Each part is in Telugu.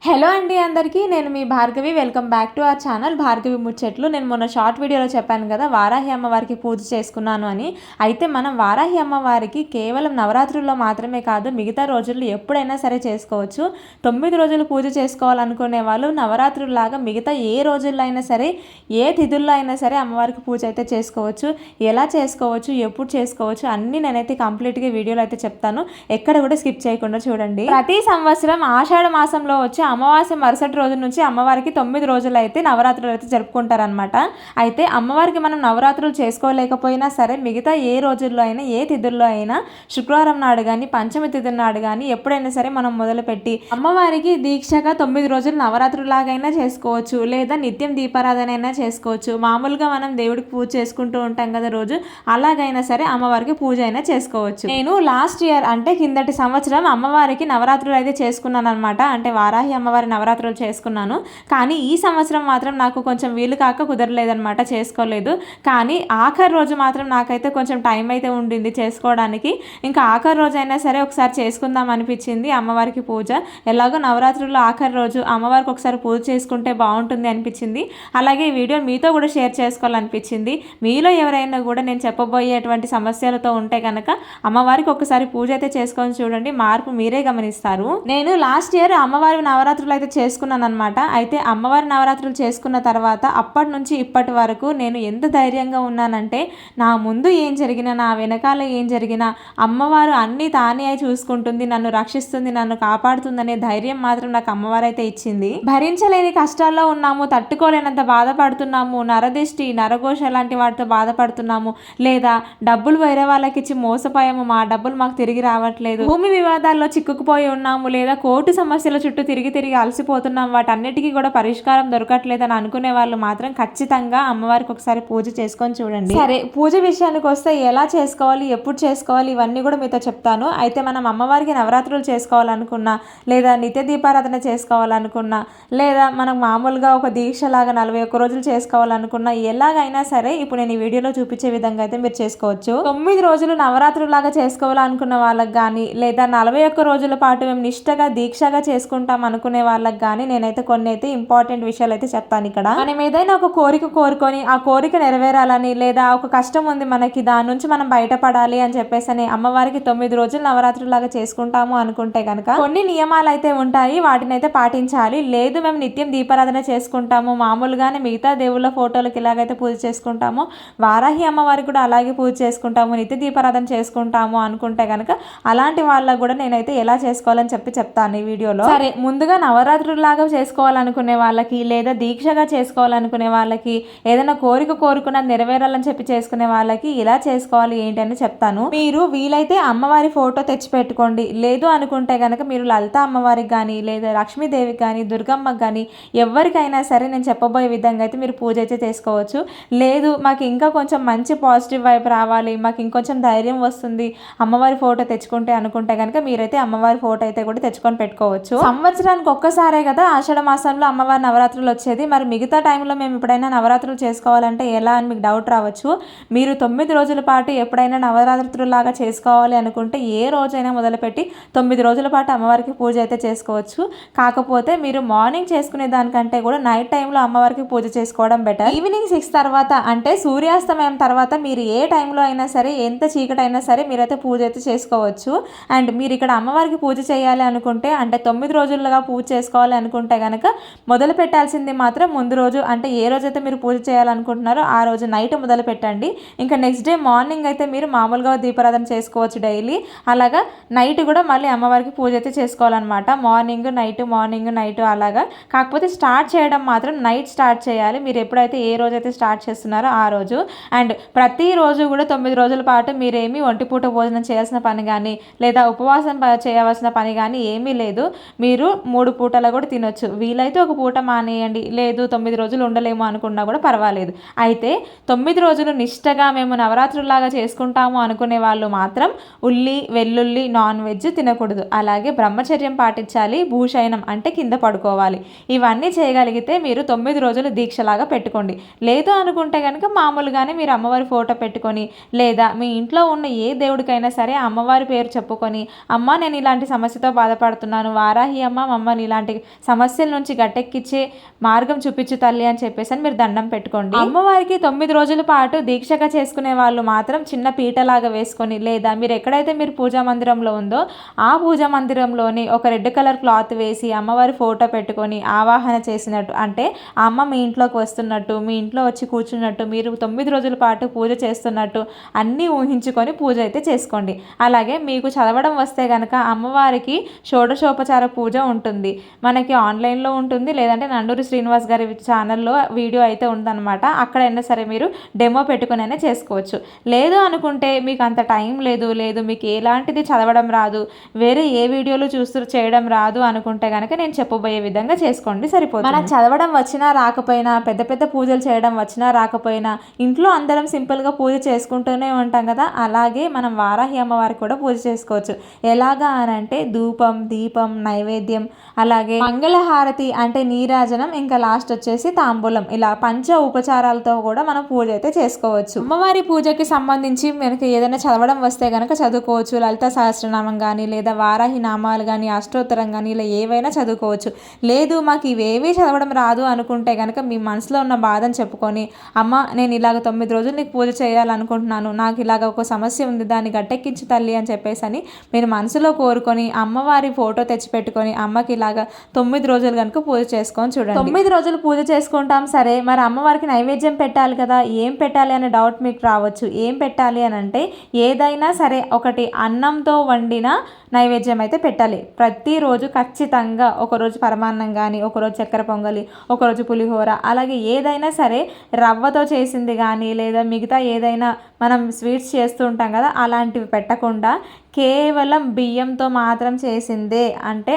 హలో అండి అందరికీ నేను మీ Bhargavi. Welcome back to our channel Bhargavi ముచ్చట్లు. నేను మొన్న షార్ట్ వీడియోలో చెప్పాను కదా వారాహి అమ్మవారికి పూజ చేసుకున్నాను అని. అయితే మనం వారాహి అమ్మవారికి కేవలం నవరాత్రుల్లో మాత్రమే కాదు మిగతా రోజుల్లో ఎప్పుడైనా సరే చేసుకోవచ్చు. 9 రోజులు పూజ చేసుకోవాలనుకునే వాళ్ళు నవరాత్రుల్లాగా మిగతా ఏ రోజుల్లో అయినా సరే ఏ తిథుల్లో అయినా సరే అమ్మవారికి పూజ అయితే చేసుకోవచ్చు. ఎలా చేసుకోవచ్చు, ఎప్పుడు చేసుకోవచ్చు అన్నీ నేనైతే కంప్లీట్గా వీడియోలో అయితే చెప్తాను. ఎక్కడ కూడా స్కిప్ చేయకుండా చూడండి. ప్రతి సంవత్సరం ఆషాఢ మాసంలో వచ్చి అమావాస్య మరుసటి రోజు నుంచి అమ్మవారికి 9 రోజులు అయితే నవరాత్రులు అయితే జరుపుకుంటారనమాట. అయితే అమ్మవారికి మనం నవరాత్రులు చేసుకోలేకపోయినా సరే మిగతా ఏ రోజుల్లో అయినా ఏ తిథుల్లో అయినా శుక్రవారం నాడు కానీ పంచమి తిథి నాడు కానీ ఎప్పుడైనా సరే మనం మొదలుపెట్టి అమ్మవారికి దీక్షగా 9 రోజులు నవరాత్రులాగైనా చేసుకోవచ్చు, లేదా నిత్యం దీపారాధన అయినా చేసుకోవచ్చు. మామూలుగా మనం దేవుడికి పూజ చేసుకుంటూ ఉంటాం కదా రోజు, అలాగైనా సరే అమ్మవారికి పూజ అయినా చేసుకోవచ్చు. నేను లాస్ట్ ఇయర్ అంటే కిందటి సంవత్సరం అమ్మవారికి నవరాత్రులు అయితే చేసుకున్నాను అనమాట. అంటే వారాహి అమ్మవారి నవరాత్రులు చేసుకున్నాను. కానీ ఈ సంవత్సరం మాత్రం నాకు కొంచెం వీలు కాక కుదరలేదనమాట, చేసుకోలేదు. కానీ ఆఖరి రోజు మాత్రం నాకైతే కొంచెం టైం అయితే ఉండింది చేసుకోవడానికి. ఇంకా ఆఖరి రోజు అయినా సరే ఒకసారి చేసుకుందాం అనిపించింది అమ్మవారికి పూజ. ఎలాగో నవరాత్రుల్లో ఆఖరి రోజు అమ్మవారికి ఒకసారి పూజ చేసుకుంటే బాగుంటుంది అనిపించింది. అలాగే ఈ వీడియో మీతో కూడా షేర్ చేసుకోవాలనిపించింది. మీలో ఎవరైనా కూడా నేను చెప్పబోయేటువంటి సమస్యలతో ఉంటే కనుక అమ్మవారికి ఒకసారి పూజ అయితే చేసుకొని చూడండి, మార్పు మీరే గమనిస్తారు. నేను లాస్ట్ ఇయర్ అమ్మవారి నవరాత్రులు అయితే చేసుకున్నాను అనమాట. అయితే అమ్మవారి నవరాత్రులు చేసుకున్న తర్వాత అప్పటి నుంచి ఇప్పటి వరకు నేను ఎంత ధైర్యంగా ఉన్నానంటే నా ముందు ఏం జరిగినా నా వెనకాల ఏం జరిగినా అమ్మవారు అన్నీ తానే అయి చూసుకుంటుంది, నన్ను రక్షిస్తుంది, నన్ను కాపాడుతుందనే ధైర్యం మాత్రం నాకు అమ్మవారు అయితే ఇచ్చింది. భరించలేని కష్టాల్లో ఉన్నాము, తట్టుకోలేనంత బాధపడుతున్నాము, నరదిష్టి నరఘోష లాంటి వాటితో బాధపడుతున్నాము, లేదా డబ్బులు వేరే వాళ్ళకి ఇచ్చి మోసపోయాము, మా డబ్బులు మాకు తిరిగి రావట్లేదు, భూమి వివాదాల్లో చిక్కుకుపోయి ఉన్నాము, లేదా కోర్టు సమస్యల చుట్టూ తిరిగి అలసిపోతున్నాం, వాటన్నిటికీ కూడా పరిష్కారం దొరకట్లేదని అనుకునే వాళ్ళు మాత్రం ఖచ్చితంగా అమ్మవారికి ఒకసారి పూజ చేసుకొని చూడండి. సరే, పూజ విషయానికి వస్తే ఎలా చేసుకోవాలి, ఎప్పుడు చేసుకోవాలి ఇవన్నీ కూడా మీతో చెప్తాను. అయితే మనం అమ్మవారికి నవరాత్రులు చేసుకోవాలనుకున్నా, లేదా నిత్య దీపారాధన చేసుకోవాలనుకున్నా, లేదా మనం మామూలుగా ఒక దీక్షలాగా 41 రోజులు చేసుకోవాలనుకున్నా, ఎలాగైనా సరే ఇప్పుడు నేను ఈ వీడియోలో చూపించే విధంగా అయితే మీరు చేసుకోవచ్చు. 9 రోజులు నవరాత్రులాగా చేసుకోవాలనుకున్న వాళ్ళకి కానీ, లేదా 41 రోజుల పాటు మేము నిష్టగా దీక్షగా చేసుకుంటాం అనుకునే వాళ్ళకి కానీ నేనైతే కొన్ని అయితే ఇంపార్టెంట్ విషయాలు అయితే చెప్తాను. ఇక్కడ మనం ఏదైనా ఒక కోరిక కోరుకొని ఆ కోరిక నెరవేరాలని, లేదా ఒక కష్టం ఉంది మనకి దాని నుంచి మనం బయటపడాలి అని చెప్పేసి అమ్మవారికి 9 రోజులు నవరాత్రులాగా చేసుకుంటాము అనుకుంటే కనుక కొన్ని నియమాలు అయితే ఉంటాయి, వాటిని అయితే పాటించాలి. లేదు మేము నిత్యం దీపారాధన చేసుకుంటాము, మామూలుగానే మిగతా దేవుళ్ళ ఫోటోలకి ఇలాగైతే పూజ చేసుకుంటాము, వారాహి అమ్మవారికి కూడా అలాగే పూజ చేసుకుంటాము, నిత్య దీపారాధన చేసుకుంటాము అనుకుంటే కనుక అలాంటి వాళ్ళకు కూడా నేనైతే ఎలా చేసుకోవాలని చెప్తాను ఈ వీడియోలో. సరే, ముందుగా నవరాత్రులాగా చేసుకోవాలనుకునే వాళ్ళకి, లేదా దీక్షగా చేసుకోవాలనుకునే వాళ్ళకి, ఏదైనా కోరిక కోరుకున్న నెరవేరాలని చెప్పి చేసుకునే వాళ్ళకి ఇలా చేసుకోవాలి ఏంటి అని చెప్తాను. మీరు వీలైతే అమ్మవారి ఫోటో తెచ్చి పెట్టుకోండి. లేదు అనుకుంటే కనుక మీరు లలిత అమ్మవారికి కానీ, లేదా లక్ష్మీదేవికి కానీ, దుర్గమ్మకి కానీ ఎవరికైనా సరే నేను చెప్పబోయే విధంగా అయితే మీరు పూజ అయితే చేసుకోవచ్చు. లేదు మాకు ఇంకా కొంచెం మంచి పాజిటివ్ వైపు రావాలి, మాకు ఇంకొంచెం ధైర్యం వస్తుంది అమ్మవారి ఫోటో తెచ్చుకుంటే అనుకుంటే కనుక మీరైతే అమ్మవారి ఫోటో అయితే కూడా తెచ్చుకొని పెట్టుకోవచ్చు. సంవత్సరానికి ఒక్కసారే కదా ఆషాఢ మాసంలో అమ్మవారి నవరాత్రులు వచ్చేది, మరి మిగతా టైంలో మేము ఎప్పుడైనా నవరాత్రులు చేసుకోవాలంటే ఎలా అని మీకు డౌట్ రావచ్చు. మీరు 9 రోజుల పాటు ఎప్పుడైనా నవరాత్రులాగా చేసుకోవాలి అనుకుంటే ఏ రోజైనా మొదలుపెట్టి 9 రోజుల పాటు అమ్మవారికి పూజ అయితే చేసుకోవచ్చు. కాకపోతే మీరు మార్నింగ్ చేసుకునే దానికంటే కూడా నైట్ టైంలో అమ్మవారికి పూజ చేసుకోవడం బెటర్. ఈవినింగ్ 6 తర్వాత అంటే సూర్యాస్తమయం తర్వాత మీరు ఏ టైంలో అయినా సరే, ఎంత చీకటి అయినా సరే మీరైతే పూజ అయితే చేసుకోవచ్చు. అండ్ మీరు ఇక్కడ అమ్మవారికి పూజ చేయాలి అనుకుంటే, అంటే 9 రోజులుగా పూజ చేసుకోవాలి అనుకుంటే కనుక మొదలు పెట్టాల్సింది మాత్రం ముందు రోజు, అంటే ఏ రోజైతే మీరు పూజ చేయాలనుకుంటున్నారో ఆ రోజు నైట్ మొదలు పెట్టండి. ఇంకా నెక్స్ట్ డే మార్నింగ్ అయితే మీరు మామూలుగా దీపారాధన చేసుకోవచ్చు డైలీ. అలాగా నైట్ కూడా మళ్ళీ అమ్మవారికి పూజ అయితే చేసుకోవాలన్నమాట. మార్నింగ్ నైట్ అలాగా. కాకపోతే స్టార్ట్ చేయడం మాత్రం నైట్ స్టార్ట్ చేయాలి, మీరు ఎప్పుడైతే ఏ రోజైతే స్టార్ట్ చేస్తున్నారో ఆ రోజు. అండ్ ప్రతిరోజు కూడా 9 రోజుల పాటు మీరేమీ ఒంటిపూట భోజనం చేయాల్సిన పని కానీ, లేదా ఉపవాసం చేయవలసిన పని కానీ ఏమీ లేదు. మీరు 3 పూటలు కూడా తినొచ్చు. వీలైతే ఒక పూట మానేయండి, లేదు 9 రోజులు ఉండలేము అనుకున్నా కూడా పర్వాలేదు. అయితే 9 రోజులు నిష్టగా మేము నవరాత్రులాగా చేసుకుంటాము అనుకునే వాళ్ళు మాత్రం ఉల్లి వెల్లుల్లి నాన్ వెజ్ తినకూడదు. అలాగే బ్రహ్మచర్యం పాటించాలి, భూషయనం అంటే కింద పడుకోవాలి. ఇవన్నీ చేయగలిగితే మీరు 9 రోజులు దీక్షలాగా పెట్టుకోండి. లేదు అనుకుంటే కనుక మామూలుగానే మీరు అమ్మవారి ఫోటో పెట్టుకొని, లేదా మీ ఇంట్లో ఉన్న ఏ దేవుడికైనా సరే అమ్మవారి పేరు చెప్పుకొని, అమ్మ నేను ఇలాంటి సమస్యతో బాధపడుతున్నాను, వారాహి అమ్మ అమ్మని ఇలాంటి సమస్యల నుంచి గట్టెక్కిచ్చే మార్గం చూపించు తల్లి అని చెప్పేసి మీరు దండం పెట్టుకోండి. అమ్మవారికి 9 రోజుల పాటు దీక్షగా చేసుకునే వాళ్ళు మాత్రం చిన్న పీటలాగా వేసుకొని, లేదా మీరు ఎక్కడైతే మీరు పూజా మందిరంలో ఉందో ఆ పూజా మందిరంలోని ఒక రెడ్ కలర్ క్లాత్ వేసి అమ్మవారి ఫోటో పెట్టుకొని ఆవాహన చేసినట్టు, అంటే ఆ అమ్మ మీ ఇంట్లోకి వస్తున్నట్టు, మీ ఇంట్లో వచ్చి కూర్చున్నట్టు, మీరు 9 రోజుల పాటు పూజ చేస్తున్నట్టు అన్నీ ఊహించుకొని పూజ అయితే చేసుకోండి. అలాగే మీకు చదవడం వస్తే కనుక అమ్మవారికి షోడశోపచార పూజ ఉంటుంది, మనకి ఆన్లైన్లో ఉంటుంది, లేదంటే నండూరి శ్రీనివాస్ గారి ఛానల్లో వీడియో అయితే ఉందన్నమాట. అక్కడైనా సరే మీరు డెమో పెట్టుకుని అయినా చేసుకోవచ్చు. లేదు అనుకుంటే మీకు అంత టైం లేదు మీకు ఎలాంటిది చదవడం రాదు, వేరే ఏ వీడియోలు చూస్తూ చేయడం రాదు అనుకుంటే కనుక నేను చెప్పబోయే విధంగా చేసుకోండి, సరిపోతుంది. మనకు చదవడం వచ్చినా రాకపోయినా, పెద్ద పెద్ద పూజలు చేయడం వచ్చినా రాకపోయినా ఇంట్లో అందరం సింపుల్గా పూజ చేసుకుంటూనే ఉంటాం కదా, అలాగే మనం వారాహి అమ్మవారికి కూడా పూజ చేసుకోవచ్చు. ఎలాగా అని అంటే ధూపం, దీపం, నైవేద్యం, అలాగే మంగళహారతి అంటే నీరాజనం, ఇంకా లాస్ట్ వచ్చేసి తాంబూలం, ఇలా పంచ ఉపచారాలతో కూడా మనం పూజ అయితే చేసుకోవచ్చు. అమ్మవారి పూజకి సంబంధించి మనకి ఏదైనా చదవడం వస్తే కనుక చదువుకోవచ్చు. లలిత సహస్రనామం కానీ, లేదా వారాహి నామాలు కానీ, అష్టోత్తరం కానీ, ఇలా ఏవైనా చదువుకోవచ్చు. లేదు మాకు ఇవేవీ చదవడం రాదు అనుకుంటే కనుక మీ మనసులో ఉన్న బాధను చెప్పుకొని, అమ్మ నేను ఇలాగ 9 రోజులు నీకు పూజ చేయాలనుకుంటున్నాను, నాకు ఇలాగ ఒక సమస్య ఉంది, దాన్ని గట్టెక్కించు తల్లి అని చెప్పేసి అని మీరు మనసులో కోరుకొని అమ్మవారి ఫోటో తెచ్చిపెట్టుకొని అమ్మకి ఇలాగా 9 రోజులు కనుక పూజ చేసుకొని చూడండి. 9 రోజులు పూజ చేసుకుంటాం సరే, మరి అమ్మవారికి నైవేద్యం పెట్టాలి కదా, ఏం పెట్టాలి అనే డౌట్ మీకు రావచ్చు. ఏం పెట్టాలి అని అంటే ఏదైనా సరే ఒకటి అన్నంతో వండిన నైవేద్యం అయితే పెట్టాలి ప్రతిరోజు ఖచ్చితంగా. ఒకరోజు పరమాన్నం కానీ, ఒకరోజు చక్కెర పొంగలి, ఒకరోజు పులిహోర, అలాగే ఏదైనా సరే రవ్వతో చేసింది కానీ, లేదా మిగతా ఏదైనా మనం స్వీట్స్ చేస్తూ ఉంటాం కదా, అలాంటివి పెట్టకుండా కేవలం బియ్యంతో మాత్రం చేసిందే, అంటే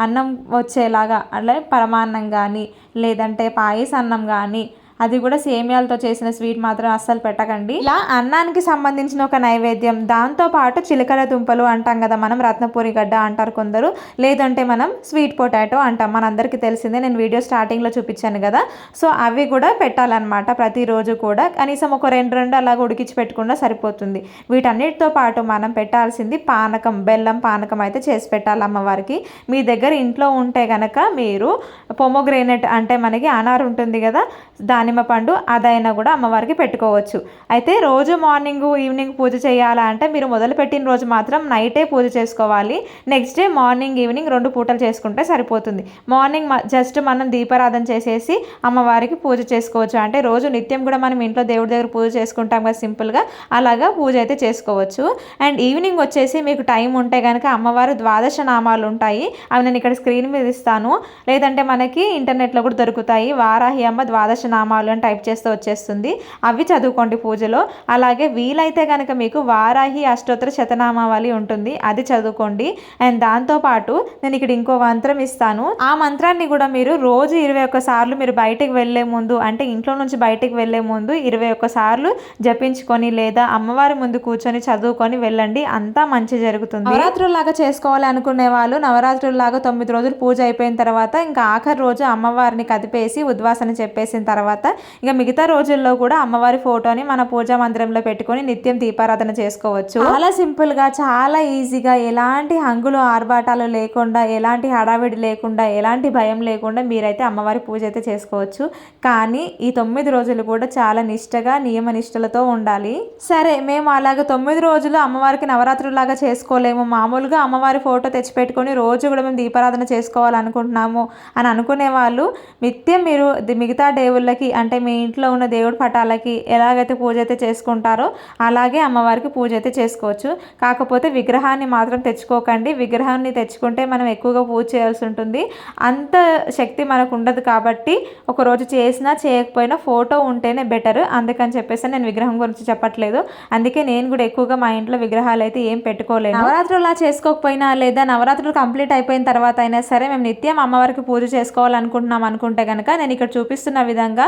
అన్నం వచ్చేలాగా, అలా పరమాన్నం కానీ, లేదంటే పాయసాన్నం కానీ, అది కూడా సేమియాలతో చేసిన స్వీట్ మాత్రం అస్సలు పెట్టకండి. ఇలా అన్నానికి సంబంధించిన ఒక నైవేద్యం, దాంతోపాటు చిలకడ దుంపలు అంటాం కదా మనం, రత్నపూరి గడ్డ అంటారు కొందరు, లేదంటే మనం స్వీట్ పొటాటో అంటాం, మనందరికీ తెలిసిందే, నేను వీడియో స్టార్టింగ్లో చూపించాను కదా. సో అవి కూడా పెట్టాలన్నమాట ప్రతిరోజు కూడా, కనీసం ఒక 2 అలాగ ఉడికించి పెట్టుకున్నా సరిపోతుంది. వీటన్నిటితో పాటు మనం పెట్టాల్సింది పానకం, బెల్లం పానకం అయితే చేసి పెట్టాలి అమ్మవారికి. మీ దగ్గర ఇంట్లో ఉంటే కనుక మీరు పొమోగ్రేనేట్ అంటే మనకి అనార్ ఉంటుంది కదా, దానిమ్మ పండు, అదైనా కూడా అమ్మవారికి పెట్టుకోవచ్చు. అయితే రోజు మార్నింగ్ ఈవినింగ్ పూజ చేయాలా అంటే మీరు మొదలుపెట్టిన రోజు మాత్రం నైటే పూజ చేసుకోవాలి. నెక్స్ట్ డే మార్నింగ్ ఈవినింగ్ 2 పూటలు చేసుకుంటే సరిపోతుంది. మార్నింగ్ జస్ట్ మనం దీపారాధన చేసేసి అమ్మవారికి పూజ చేసుకోవచ్చు. అంటే రోజు నిత్యం కూడా మనం ఇంట్లో దేవుడి దగ్గర పూజ చేసుకుంటాం కదా సింపుల్గా, అలాగా పూజ అయితే చేసుకోవచ్చు. అండ్ ఈవినింగ్ వచ్చేసి మీకు టైం ఉంటే కనుక అమ్మవారు 12 నామాలు ఉంటాయి, అవి నేను ఇక్కడ స్క్రీన్ మీద ఇస్తాను, లేదంటే మనకి ఇంటర్నెట్లో కూడా దొరుకుతాయి. వారాహి అమ్మ 12 నామాలు అని టైప్ చేస్తే వచ్చేస్తుంది, అవి చదువుకోండి పూజలో. అలాగే వీలైతే కనుక మీకు వారాహి అష్టోత్తర శతనామావళి ఉంటుంది, అది చదువుకోండి. అండ్ దాంతోపాటు నేను ఇక్కడ ఇంకో మంత్రం ఇస్తాను, ఆ మంత్రాన్ని కూడా మీరు రోజు 21 సార్లు మీరు బయటికి వెళ్ళే ముందు, అంటే ఇంట్లో నుంచి బయటికి వెళ్ళే ముందు 21 సార్లు జపించుకొని, లేదా అమ్మవారి ముందు కూర్చొని చదువుకొని వెళ్ళండి, అంతా మంచి జరుగుతుంది. నవరాత్రుల్లాగా చేసుకోవాలి అనుకునే వాళ్ళు నవరాత్రుల్లాగా 9 రోజులు పూజ అయిపోయిన తర్వాత ఇంకా ఆఖరి రోజు అమ్మవారిని కదిపేసి ఉద్వాసన చెప్పేసిన తర్వాత ఇంకా మిగతా రోజుల్లో కూడా అమ్మవారి ఫోటోని మన పూజా మందిరంలో పెట్టుకొని నిత్యం దీపారాధన చేసుకోవచ్చు. చాలా సింపుల్గా, చాలా ఈజీగా, ఎలాంటి హంగులు ఆర్భాటాలు లేకుండా, ఎలాంటి హడావిడి లేకుండా, ఎలాంటి భయం లేకుండా మీరైతే అమ్మవారి పూజ అయితే చేసుకోవచ్చు. కానీ ఈ 9 రోజులు కూడా చాలా నిష్టగా, నియమ నిష్టలతో ఉండాలి. సరే మేము అలాగే 9 రోజులు అమ్మవారికి నవరాత్రులాగా చేసుకోలేము, మామూలుగా అమ్మవారి ఫోటో తెచ్చిపెట్టుకొని రోజు కూడా మేము దీపారాధన చేసుకోవాలనుకుంటున్నాము అని అనుకునే వాళ్ళు నిత్యం మీరు మిగతా దేవుళ్ళకి, అంటే మీ ఇంట్లో ఉన్న దేవుడి పటాలకి ఎలాగైతే పూజ అయితే చేసుకుంటారో అలాగే అమ్మవారికి పూజ అయితే చేసుకోవచ్చు. కాకపోతే విగ్రహాన్ని మాత్రం తెచ్చుకోకండి, విగ్రహాన్ని తెచ్చుకుంటే మనం ఎక్కువగా పూజ చేయాల్సి ఉంటుంది, అంత శక్తి మనకు ఉండదు. కాబట్టి ఒకరోజు చేసినా చేయకపోయినా ఫోటో ఉంటేనే బెటర్, అందుకని చెప్పేసి నేను విగ్రహం గురించి చెప్పట్లేదు. అందుకే నేను కూడా ఎక్కువగా మా ఇంట్లో విగ్రహాలు అయితే ఏం పెట్టుకోలేను. నవరాత్రులా చేసుకోకపోయినా, లేదా నవరాత్రులు కంప్లీట్ అయిపోయిన తర్వాత అయినా సరే మేము నిత్యం అమ్మవారికి పూజ చేసుకోవాలనుకుంటున్నాం అనుకుంటే కనుక నేను ఇక్కడ చూపిస్తున్న విధంగా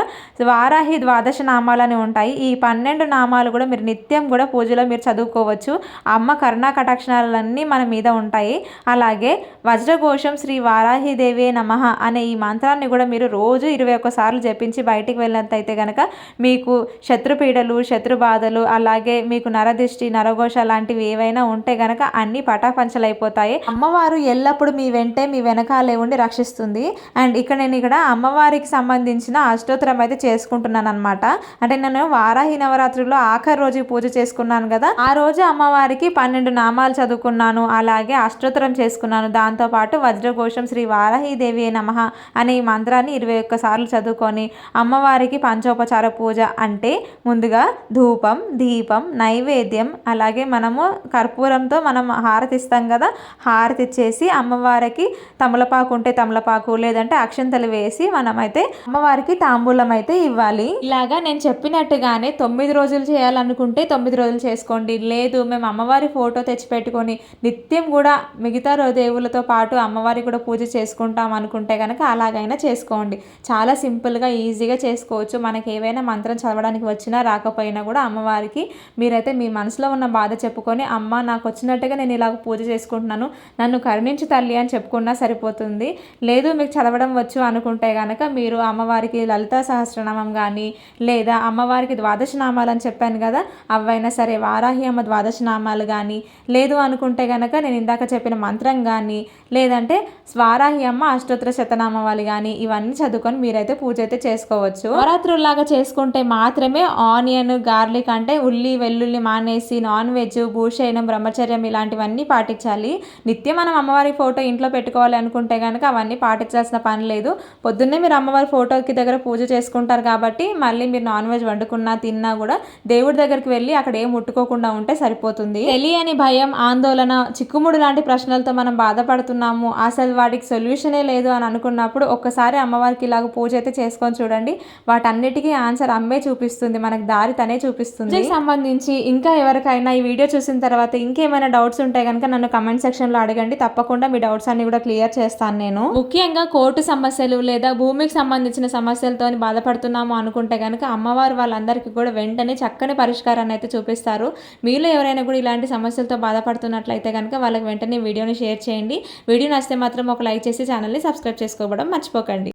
వారాహి ద్వాదశ నామాలని ఉంటాయి. ఈ 12 నామాలు కూడా మీరు నిత్యం కూడా పూజలో మీరు చదువుకోవచ్చు. అమ్మ కరుణా కటాక్షాలన్నీ మన మీద ఉంటాయి. అలాగే వజ్రఘోషం శ్రీ వారాహిదేవే నమః అనే ఈ మంత్రాన్ని కూడా మీరు రోజు 21 సార్లు జపించి బయటికి వెళ్ళినట్టయితే కనుక మీకు శత్రుపీడలు, శత్రు బాధలు, అలాగే మీకు నరదిష్టి, నరఘోష లాంటివి ఏవైనా ఉంటే గనక అన్ని పటాపంచలైపోతాయి. అమ్మవారు ఎల్లప్పుడూ మీ వెంటే మీ వెనకాలే ఉండి రక్షిస్తుంది. అండ్ ఇక్కడ అమ్మవారికి సంబంధించిన అష్టోత్తరం అయితే చేసుకుంటున్నాను అనమాట. అంటే నేను వారాహి నవరాత్రుల్లో ఆఖరి రోజు పూజ చేసుకున్నాను కదా, ఆ రోజు అమ్మవారికి 12 నామాలు చదువుకున్నాను, అలాగే అష్టోత్తరం చేసుకున్నాను. దాంతోపాటు వజ్రఘోషం శ్రీ వారాహిదేవి నమః అనే ఈ మంత్రాన్ని 21 సార్లు చదువుకొని అమ్మవారికి పంచోపచార పూజ అంటే ముందుగా ధూపం, దీపం, నైవేద్యం, అలాగే మనము కర్పూరంతో మనం హారతి ఇస్తాం కదా, హారతి ఇచ్చేసి అమ్మవారికి తమలపాకు ఉంటే తమలపాకు, లేదంటే అక్షంతలు వేసి మనమైతే అమ్మవారికి తాంబూలం అయితే ఇవ్వాలి. ఇలాగా నేను చెప్పినట్టుగానే 9 రోజులు చేయాలనుకుంటే 9 రోజులు చేసుకోండి. లేదు మేము అమ్మవారి ఫోటో తెచ్చిపెట్టుకొని నిత్యం కూడా మిగతా దేవులతో పాటు అమ్మవారి కూడా పూజ చేసుకుంటాం అనుకుంటే కనుక అలాగైనా చేసుకోండి. చాలా సింపుల్గా ఈజీగా చేసుకోవచ్చు. మనకి ఏవైనా మంత్రం చదవడానికి వచ్చినా రాకపోయినా కూడా అమ్మవారికి మీరైతే మీ మనసులో ఉన్న బాధ చెప్పుకొని, అమ్మ నాకు వచ్చినట్టుగా నేను ఇలాగ పూజ చేసుకుంటున్నాను, నన్ను కరుణించు తల్లి అని చెప్పుకున్నా సరిపోతుంది. లేదు మీకు చదవడం వచ్చు అనుకుంటే కనుక మీరు అమ్మవారికి లలితా సహస్రనామం కానీ, లేదా అమ్మవారికి ద్వాదశ నామాలు అని చెప్పాను కదా, అవైనా సరే వారాహి అమ్మ ద్వాదశ నామాలు కానీ, లేదు అనుకుంటే కనుక నేను ఇందాక చెప్పిన మంత్రం కానీ, లేదంటే వారాహి అమ్మ అష్టోత్తర శతనామాలు కానీ ఇవన్నీ చదువుకొని మీరైతే పూజ అయితే చేసుకోవచ్చు. నవరాత్రుల్లాగా చేసుకుంటే మాత్రమే ఆనియన్, గార్లిక్ అంటే ఉల్లి వెల్లుల్లి మానేసి నాన్ వెజ్, భూషయనం, బ్రహ్మచర్యం ఇలాంటివన్నీ పాటించాలి. నిత్యం మనం అమ్మవారి ఫోటో ఇంట్లో పెట్టుకోవాలి అనుకుంటే కనుక అవన్నీ పాటించాల్సిన పని లేదు. పొద్దున్నే మీరు అమ్మవారి ఫోటోకి దగ్గర పూజ చేసుకుంటారు కాబట్టి మళ్ళీ మీరు నాన్ వెజ్ వండుకున్నా తిన్నా కూడా దేవుడి దగ్గరికి వెళ్ళి అక్కడ ఏం ముట్టుకోకుండా ఉంటే సరిపోతుంది. తెలియని భయం, ఆందోళన, చిక్కుముడు లాంటి ప్రశ్నలతో మనం బాధపడుతున్నాము, అసలు వాటికి సొల్యూషనే లేదు అని అనుకున్నప్పుడు ఒక్కసారి అమ్మవారికి ఇలాగ పూజ అయితే చేసుకొని చూడండి. వాటన్నిటికీ ఆన్సర్ అమ్మే చూపిస్తుంది, మనకు దారి తనే చూపిస్తుంది. దీనికి సంబంధించి ఇంకా ఎవరికైనా ఈ వీడియో చూసిన తర్వాత ఇంకేమైనా డౌట్స్ ఉంటే కనుక నన్ను కమెంట్ సెక్షన్లో అడగండి. తప్పకుండా మీ డౌట్స్ అన్ని కూడా క్లియర్ చేస్తాను నేను. ముఖ్యంగా కోర్టు సమస్యలు లేదా భూమికి సంబంధించిన సమస్యలతో బాధపడుతున్నాము అనుకుంటే కనుక అమ్మవారు వాళ్ళందరికీ కూడా వెంటనే చక్కని పరిష్కారాన్ని అయితే చూపిస్తారు. మీలో ఎవరైనా కూడా ఇలాంటి సమస్యలతో బాధపడుతున్నట్లయితే కనుక వాళ్ళకి వెంటనే వీడియోని షేర్ చేయండి. వీడియో నచ్చితే మాత్రం ఒక లైక్ చేసి ఛానల్ని సబ్స్క్రైబ్ చేసుకోవడం మర్చిపోకండి.